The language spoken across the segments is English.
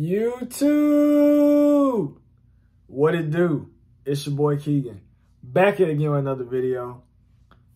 YouTube, what it do? It's your boy Keegan, back here again with another video.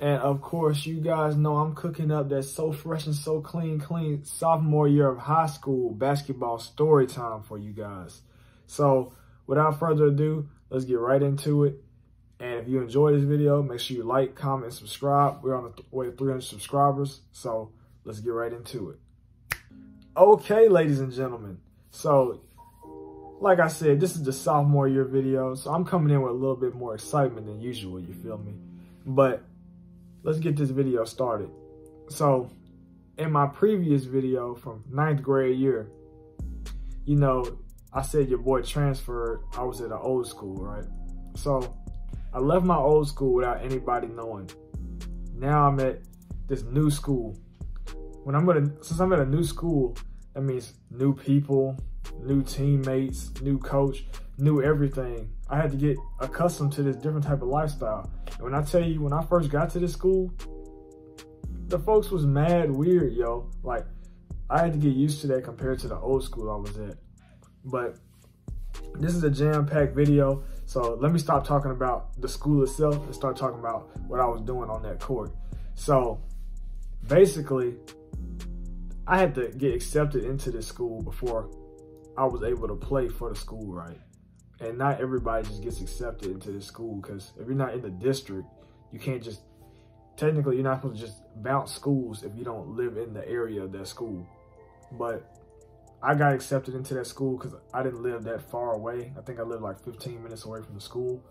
And of course, you guys know I'm cooking up that so fresh and so clean sophomore year of high school basketball story time for you guys. So without further ado, let's get right into it. And if you enjoyed this video, make sure you like, comment, and subscribe. We're on the way to 300 subscribers, so let's get right into it. Okay, ladies and gentlemen. So, like I said, this is the sophomore year video, so I'm coming in with a little bit more excitement than usual, you feel me? But let's get this video started. So, in my previous video from 9th grade year, you know, I said your boy transferred. I was at an old school, right? So, I left my old school without anybody knowing. Now I'm at this new school. Since I'm at a new school, that means new people, new teammates, new coach, new everything. I had to get accustomed to this different type of lifestyle. And when I tell you, when I first got to this school, the folks was mad weird, yo. Like, I had to get used to that compared to the old school I was at. But this is a jam-packed video, so let me stop talking about the school itself and start talking about what I was doing on that court. So, basically, I had to get accepted into this school before I was able to play for the school, right? And not everybody just gets accepted into this school, because if you're not in the district, you can't just, technically you're not supposed to just bounce schools if you don't live in the area of that school. But I got accepted into that school because I didn't live that far away. I think I lived like 15 minutes away from the school.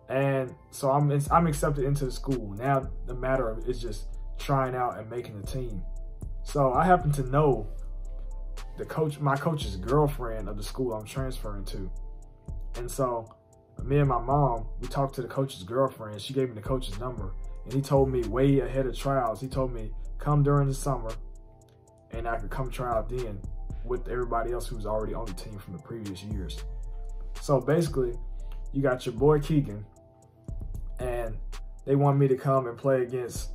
And so I'm accepted into the school. Now the matter is just trying out and making a team. So I happen to know my coach's girlfriend of the school I'm transferring to. And so me and my mom, we talked to the coach's girlfriend. She gave me the coach's number, and he told me way ahead of trials. He told me come during the summer and I could come try out then with everybody else who's already on the team from the previous years. So basically, you got your boy Keegan, and they want me to come and play against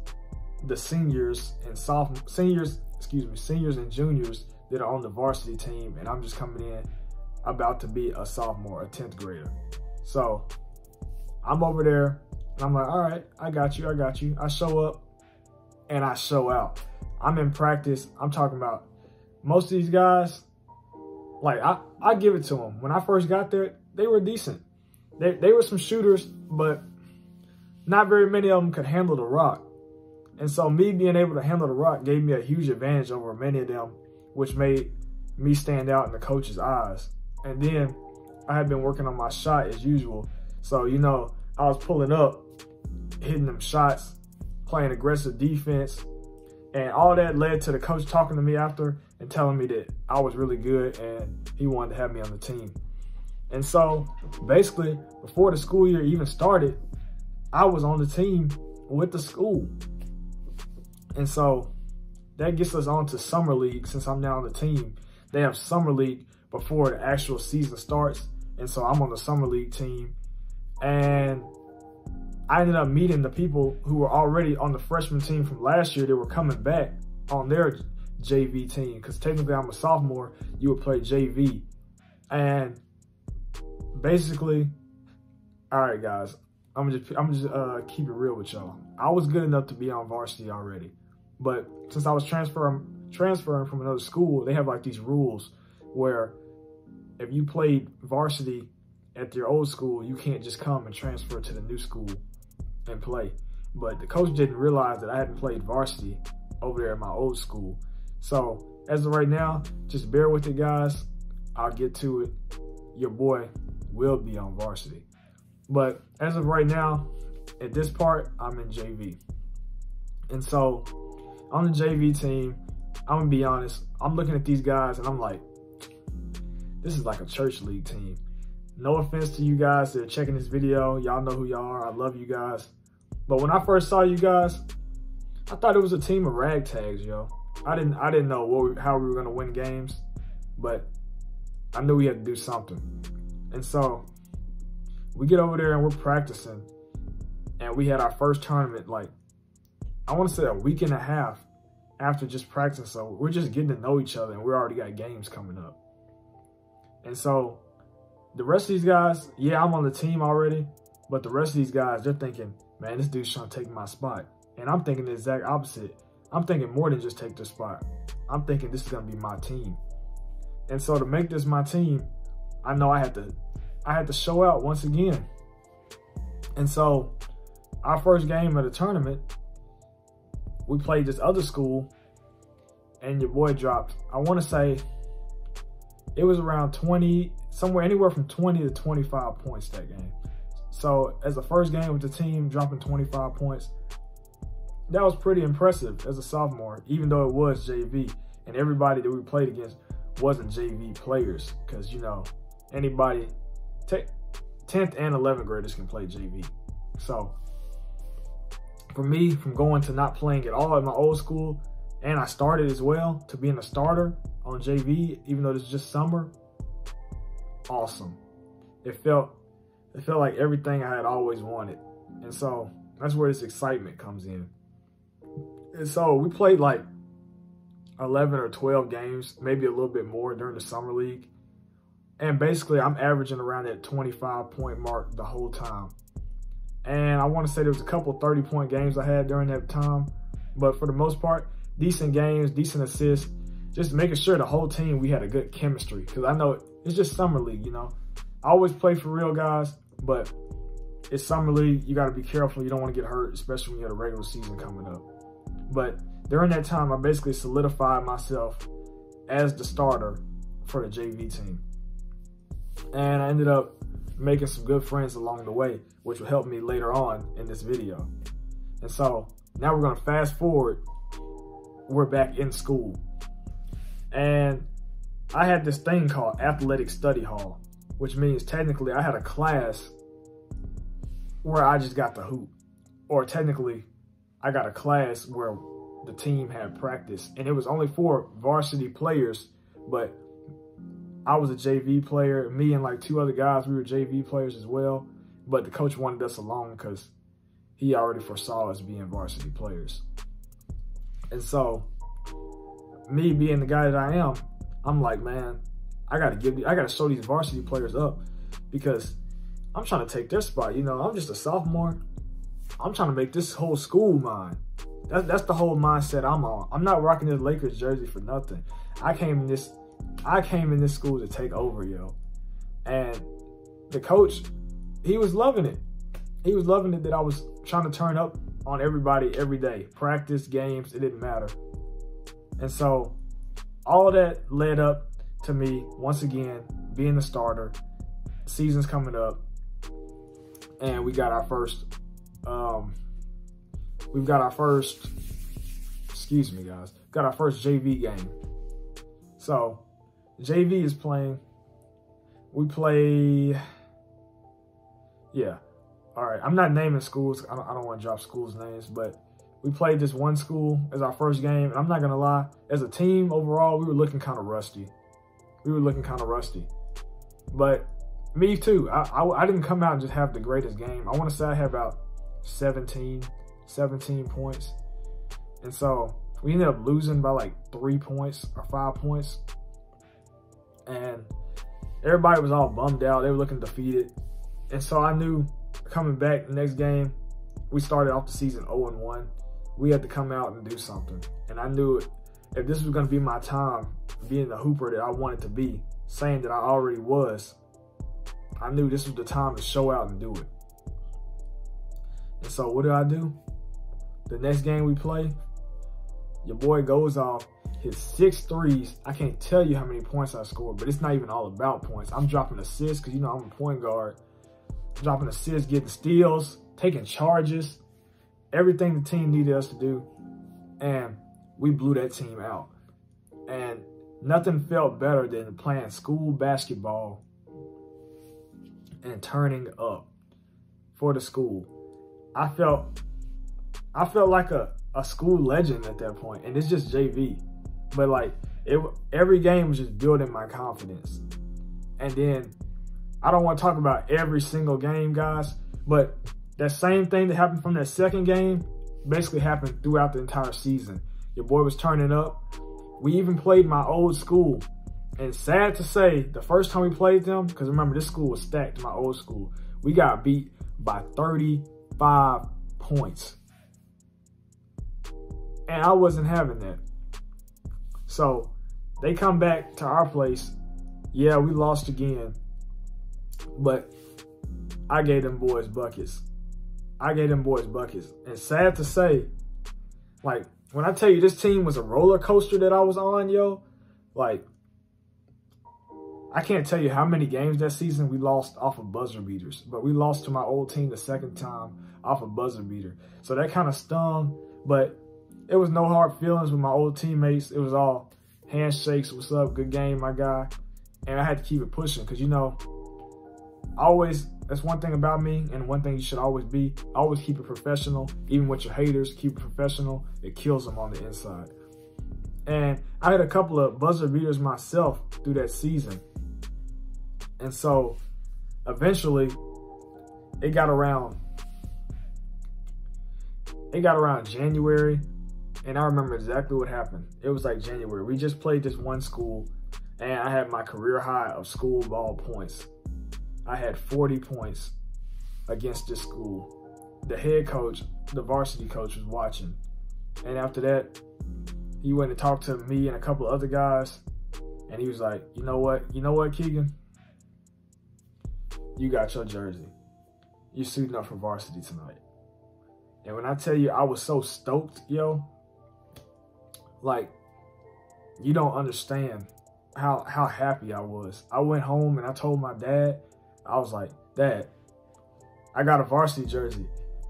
the seniors and juniors that are on the varsity team, and I'm just coming in about to be a sophomore, a 10th grader. So I'm over there and I'm like, all right, I got you. I show up and I show out. I'm in practice. I'm talking about most of these guys, like I give it to them. When I first got there, they were decent. They were some shooters, but not very many of them could handle the rock. And so me being able to handle the rock gave me a huge advantage over many of them, which made me stand out in the coach's eyes. And then I had been working on my shot as usual. So, you know, I was pulling up, hitting them shots, playing aggressive defense. And all that led to the coach talking to me after and telling me that I was really good and he wanted to have me on the team. And so basically, before the school year even started, I was on the team with the school. And so that gets us on to summer league. Since I'm now on the team, they have summer league before the actual season starts. And so I'm on the summer league team. And I ended up meeting the people who were already on the freshman team from last year that were coming back on their JV team. Because technically I'm a sophomore, you would play JV. And basically, all right, guys, I'm just keep it real with y'all. I was good enough to be on varsity already. But since I was transferring from another school, they have like these rules where if you played varsity at your old school, you can't just come and transfer to the new school and play. But the coach didn't realize that I hadn't played varsity over there at my old school. So as of right now, just bear with it, guys. I'll get to it. Your boy will be on varsity. But as of right now, at this part, I'm in JV. And so on the JV team, I'm gonna be honest, I'm looking at these guys and I'm like, this is like a church league team. No offense to you guys that are checking this video. Y'all know who y'all are. I love you guys. But when I first saw you guys, I thought it was a team of ragtags, yo. I didn't know how we were gonna win games, but I knew we had to do something. And so we get over there and we're practicing, and we had our first tournament, like, I want to say a week and a half after just practicing. So we're just getting to know each other, and we already got games coming up. And so the rest of these guys, yeah, I'm on the team already, but the rest of these guys, they're thinking, man, this dude's trying to take my spot. And I'm thinking the exact opposite. I'm thinking more than just take their spot. I'm thinking this is going to be my team. And so to make this my team, I know I had to show out once again. And so our first game of the tournament, we played this other school, and your boy dropped, I want to say it was around 20, somewhere anywhere from 20 to 25 points that game. So as the first game with the team dropping 25 points, that was pretty impressive as a sophomore, even though it was JV. And everybody that we played against wasn't JV players, because, you know, anybody, 10th and 11th graders can play JV. So for me, from going to not playing at all at my old school, and I started as well, to being a starter on JV, even though it's just summer, awesome. It felt like everything I had always wanted. And so that's where this excitement comes in. And so we played like 11 or 12 games, maybe a little bit more during the summer league. And basically I'm averaging around that 25-point mark the whole time. And I want to say there was a couple 30-point games I had during that time. But for the most part, decent games, decent assists, just making sure the whole team, we had a good chemistry. Because I know it's just summer league, you know. I always play for real guys, but it's summer league. You got to be careful. You don't want to get hurt, especially when you have a regular season coming up. But during that time, I basically solidified myself as the starter for the JV team. And I ended up making some good friends along the way, which will help me later on in this video. And so now we're going to fast forward. We're back in school. And I had this thing called Athletic Study Hall, which means technically I had a class where I just got to hoop. Or technically, I got a class where the team had practice. And it was only for varsity players, but I was a JV player. Me and like 2 other guys, we were JV players as well. But the coach wanted us alone because he already foresaw us being varsity players. And so, me being the guy that I am, I'm like, man, I gotta show these varsity players up, because I'm trying to take their spot. You know, I'm just a sophomore. I'm trying to make this whole school mine. That's the whole mindset I'm on. I'm not rocking this Lakers jersey for nothing. I came in this school to take over, yo. And the coach, he was loving it. He was loving it that I was trying to turn up on everybody every day. Practice, games, it didn't matter. And so all of that led up to me, once again, being the starter. Season's coming up. And we got our first, excuse me, guys. Got our first JV game. So JV is playing. We play, yeah. All right, I'm not naming schools. I don't want to drop schools' names, but we played this one school as our first game. And I'm not going to lie, as a team overall, we were looking kind of rusty. But me too. I didn't come out and just have the greatest game. I want to say I had about 17 points. And so we ended up losing by like 3 points or 5 points. And everybody was all bummed out. They were looking defeated. And so I knew coming back the next game, we started off the season 0-1. We had to come out and do something. And I knew if this was going to be my time, being the hooper that I wanted to be, saying that I already was, I knew this was the time to show out and do it. And so what did I do? The next game we play, your boy goes off, hits 6 threes. I can't tell you how many points I scored, but it's not even all about points. I'm dropping assists because, you know, I'm a point guard. Dropping assists, getting steals, taking charges, everything the team needed us to do. And we blew that team out. And nothing felt better than playing school basketball and turning up for the school. I felt like a school legend at that point, and it's just JV. But like every game was just building my confidence. And then I don't want to talk about every single game, guys, but that same thing that happened from that second game basically happened throughout the entire season. Your boy was turning up. We even played my old school And sad to say, the first time we played them, because remember, this school was stacked, my old school, we got beat by 35 points. And I wasn't having that. So they come back to our place. Yeah, we lost again. But I gave them boys buckets. And sad to say, like, when I tell you this team was a roller coaster that I was on, yo, like, I can't tell you how many games that season we lost off of buzzer beaters. But we lost to my old team the second time off a buzzer beater. So that kind of stung. But it was no hard feelings with my old teammates. It was all handshakes. What's up? Good game, my guy. And I had to keep it pushing because, you know, that's one thing about me, and one thing you should always be. Always keep it professional. Even with your haters, keep it professional. It kills them on the inside. And I had a couple of buzzer beaters myself through that season. And so eventually it got around January, and I remember exactly what happened. It was like January. We just played this one school, and I had my career high of school ball points. I had 40 points against this school. The head coach, the varsity coach, was watching. And after that, he went and talked to me and a couple of other guys, and he was like, you know what, Keegan? You got your jersey. You're suiting up for varsity tonight. And when I tell you I was so stoked, yo, like, you don't understand how happy I was. I went home and I told my dad, I was like, Dad, I got a varsity jersey.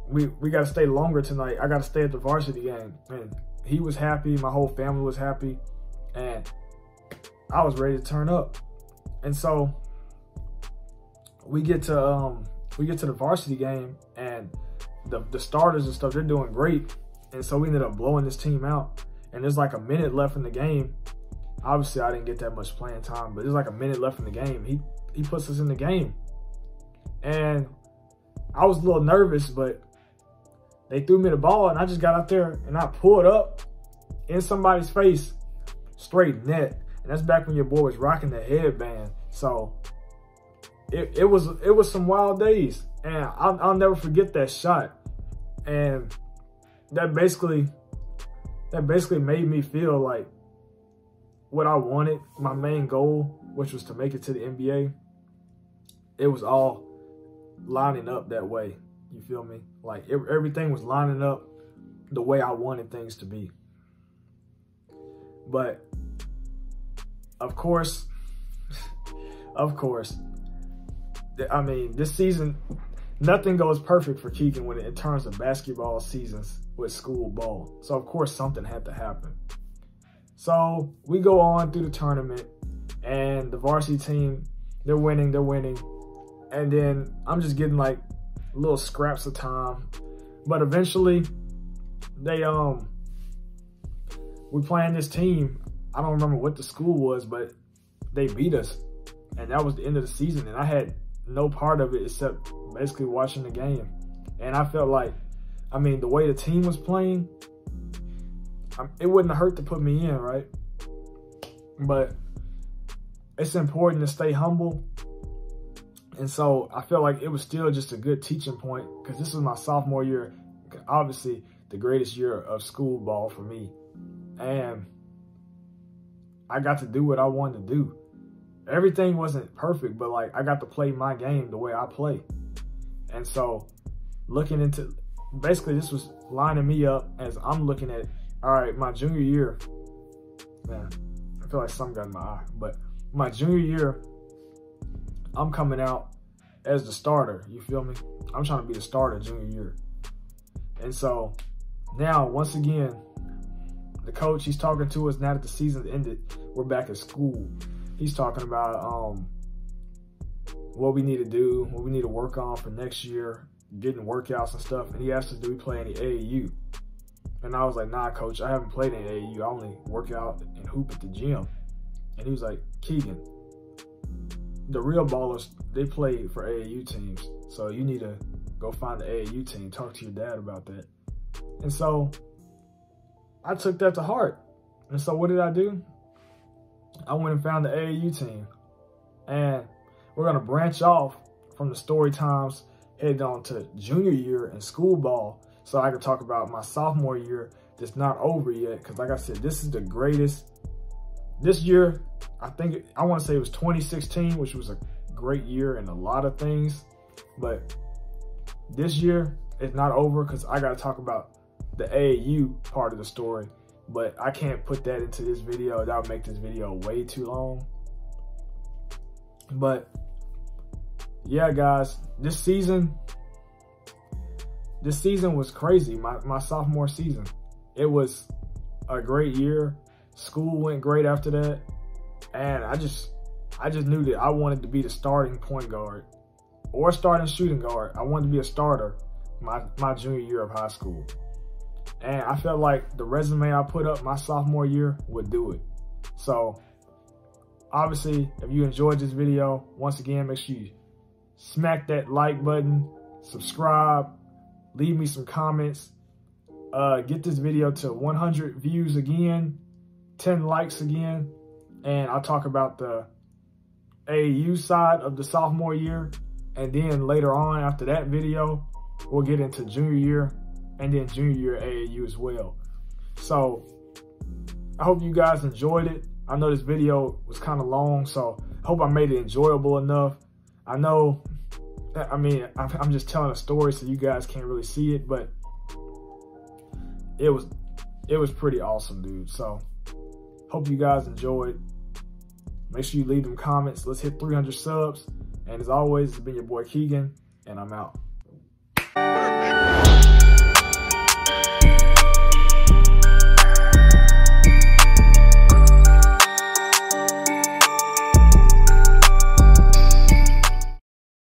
We got to stay longer tonight. I got to stay at the varsity game. And he was happy. My whole family was happy. And I was ready to turn up. And so we get to the varsity game, and the starters and stuff, they're doing great. And so we ended up blowing this team out. And there's like a minute left in the game. Obviously, I didn't get that much playing time, but there's like a minute left in the game. He puts us in the game. And I was a little nervous, but they threw me the ball, and I just got out there, and I pulled up in somebody's face, straight net. And that's back when your boy was rocking the headband. So it was some wild days. And I'll never forget that shot. And that basically made me feel like what I wanted, my main goal, which was to make it to the NBA. It was all lining up that way. You feel me? Like everything was lining up the way I wanted things to be. But of course, I mean, this season, nothing goes perfect for Keegan in terms of basketball seasons with school ball. So of course something had to happen. So we go on through the tournament, and the varsity team, they're winning. And then I'm just getting like little scraps of time. But eventually we playing this team. I don't remember what the school was, but they beat us. And that was the end of the season. And I had no part of it except basically watching the game. And I felt like, I mean, the way the team was playing, it wouldn't have hurt to put me in, right? But it's important to stay humble. And so I felt like it was still just a good teaching point, because this was my sophomore year, obviously the greatest year of school ball for me. And I got to do what I wanted to do. Everything wasn't perfect, but like I got to play my game the way I play. And so looking into, basically this was lining me up as I'm looking at, all right, my junior year, man, I feel like something got in my eye, but my junior year, I'm coming out as the starter, you feel me? I'm trying to be the starter junior year. And so now, once again, the coach, he's talking to us now that the season's ended. We're back at school. He's talking about what we need to do, what we need to work on for next year, getting workouts and stuff. And he asked us, do we play any AAU? And I was like, nah, coach, I haven't played any AAU. I only work out and hoop at the gym. And he was like, Keegan, the real ballers, they play for AAU teams. So you need to go find the AAU team, talk to your dad about that. And so I took that to heart. And so what did I do? I went and found the AAU team. And we're going to branch off from the story times, heading on to junior year and school ball, so I can talk about my sophomore year that's not over yet. Because like I said, this is the greatest. This year, I want to say it was 2016, which was a great year in a lot of things. But this year is not over because I got to talk about the AAU part of the story. But I can't put that into this video. That would make this video way too long. But yeah, guys, this season was crazy. My sophomore season, it was a great year. School went great after that, and I just knew that I wanted to be the starting point guard or starting shooting guard. I wanted to be a starter my junior year of high school, and I felt like the resume I put up my sophomore year would do it. So obviously, if you enjoyed this video, once again, make sure you smack that like button, subscribe, leave me some comments, get this video to 100 views again, 10 likes again, and I'll talk about the AAU side of the sophomore year. And then later on after that video, we'll get into junior year and then junior year AAU as well. So I hope you guys enjoyed it. I know this video was kind of long, so I hope I made it enjoyable enough. I know, I mean, I'm just telling a story so you guys can't really see it, but it was pretty awesome, dude. So hope you guys enjoyed. Make sure you leave them comments. Let's hit 300 subs. And as always, it's been your boy Keegan, and I'm out.